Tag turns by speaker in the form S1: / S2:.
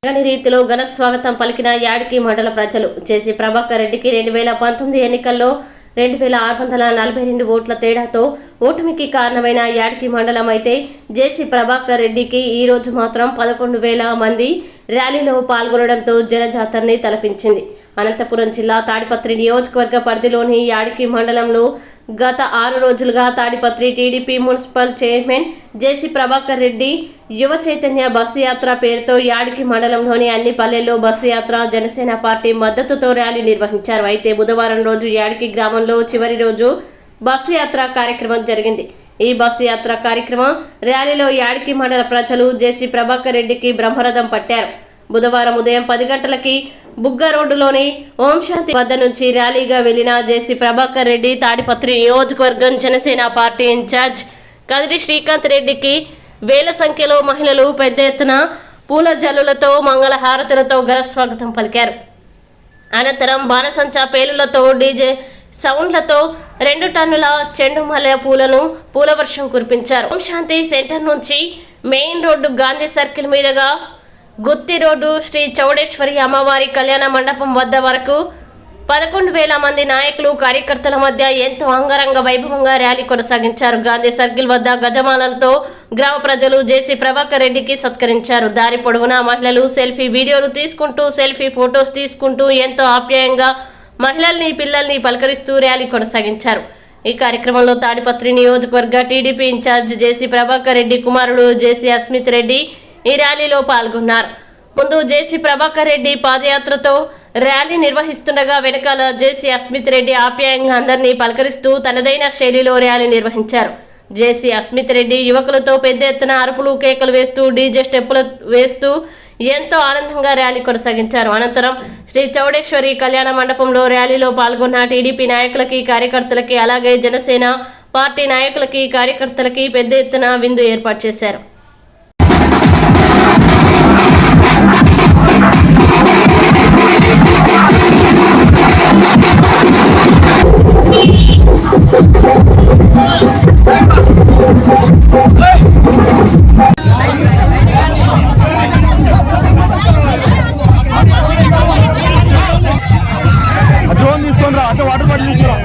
S1: రీతిలో ఘన స్వాగతం పలికిన యాడికి మండల ప్రజలు. జేసీ ప్రభాకర్ రెడ్డికి 2019 ఎన్నికల్లో 2642 ఓట్ల తేడాతో ఓటమికి కారణమైన యాడికి మండలం అయితే జేసీ ప్రభాకర్ రెడ్డికి ఈ రోజు మాత్రం 11,000 మంది ర్యాలీలో పాల్గొనడంతో జనజాతరని తలపించింది. అనంతపురం జిల్లా తాడిపత్రి నియోజకవర్గ పరిధిలోని యాడికి మండలంలో గత 6 రోజులుగా తాడిపత్రి టీడీపీ మున్సిపల్ చైర్మన్ జేసీ ప్రభాకర్ రెడ్డి యువ చైతన్య బస్సు యాత్ర పేరుతో యాడికి మండలంలోని అన్ని పల్లెల్లో బస్సు యాత్ర జనసేన పార్టీ మద్దతుతో ర్యాలీ నిర్వహించారు. అయితే బుధవారం రోజు యాడికి గ్రామంలో చివరి రోజు బస్సు యాత్ర కార్యక్రమం జరిగింది. ఈ బస్సు యాత్ర కార్యక్రమం ర్యాలీలో యాడికి మండల ప్రజలు జేసీ ప్రభాకర్ రెడ్డికి బ్రహ్మరథం పట్టారు. బుధవారం ఉదయం 10 గంటలకి బుగ్గ రోడ్డులోని ఓం శాంతి వద్ద నుంచి ర్యాలీగా వెళ్లిన జేసీ ప్రభాకర్ రెడ్డి తాడిపత్రి నియోజకవర్గం జనసేన పార్టీ ఇన్ఛార్జ్ కదిరి శ్రీకాంత్ రెడ్డికి వేల సంఖ్యలో మహిళలు పెద్ద ఎత్తున పూల జల్లులతో మంగళ హారతులతో ఘన స్వాగతం పలికారు. అనంతరం బాణసంచా పేలులతో డీజే సౌండ్లతో 2 టన్నుల చెండు మల్లె పూలను పూలవర్షం కురిపించారు. ఓం శాంతి సెంటర్ నుంచి మెయిన్ రోడ్డు గాంధీ సర్కిల్ మీదుగా గుత్తి రోడ్డు శ్రీ చౌడేశ్వరి అమ్మవారి కళ్యాణ మండపం వద్ద వరకు 11,000 మంది నాయకులు కార్యకర్తల మధ్య ఎంతో అంగరంగ వైభవంగా ర్యాలీ కొనసాగించారు. గాంధీ సర్కిల్ వద్ద గజమాలలతో గ్రామ ప్రజలు జేసీ ప్రభాకర్ రెడ్డికి సత్కరించారు. దారి పొడవునా మహిళలు సెల్ఫీ వీడియోలు తీసుకుంటూ సెల్ఫీ ఫొటోస్ తీసుకుంటూ ఎంతో ఆప్యాయంగా మహిళల్ని పిల్లల్ని పలకరిస్తూ ర్యాలీ కొనసాగించారు. ఈ కార్యక్రమంలో తాడిపత్రి నియోజకవర్గ టీడీపీ ఇన్ఛార్జ్ జేసీ ప్రభాకర్ రెడ్డి కుమారుడు జేసీ అస్మిత్ రెడ్డి ఈ ర్యాలీలో పాల్గొన్నారు. ముందు జేసీ ప్రభాకర్ రెడ్డి పాదయాత్రతో ర్యాలీ నిర్వహిస్తుండగా వెనకాల జేసీ అస్మిత్ రెడ్డి ఆప్యాయంగా అందరినీ పలకరిస్తూ తనదైన శైలిలో ర్యాలీ నిర్వహించారు. జేసీ అస్మిత్ రెడ్డి యువకులతో పెద్ద ఎత్తున అరుపులు కేకలు వేస్తూ డీజే స్టెప్పులు వేస్తూ ఎంతో ఆనందంగా ర్యాలీ కొనసాగించారు. అనంతరం శ్రీ చౌడేశ్వరి కళ్యాణ మండపంలో ర్యాలీలో పాల్గొన్న టీడీపీ నాయకులకి కార్యకర్తలకి అలాగే జనసేన పార్టీ నాయకులకి కార్యకర్తలకి పెద్ద ఎత్తున విందు ఏర్పాటు చేశారు.
S2: వాటర్ బాటిల్ తీసుకురా.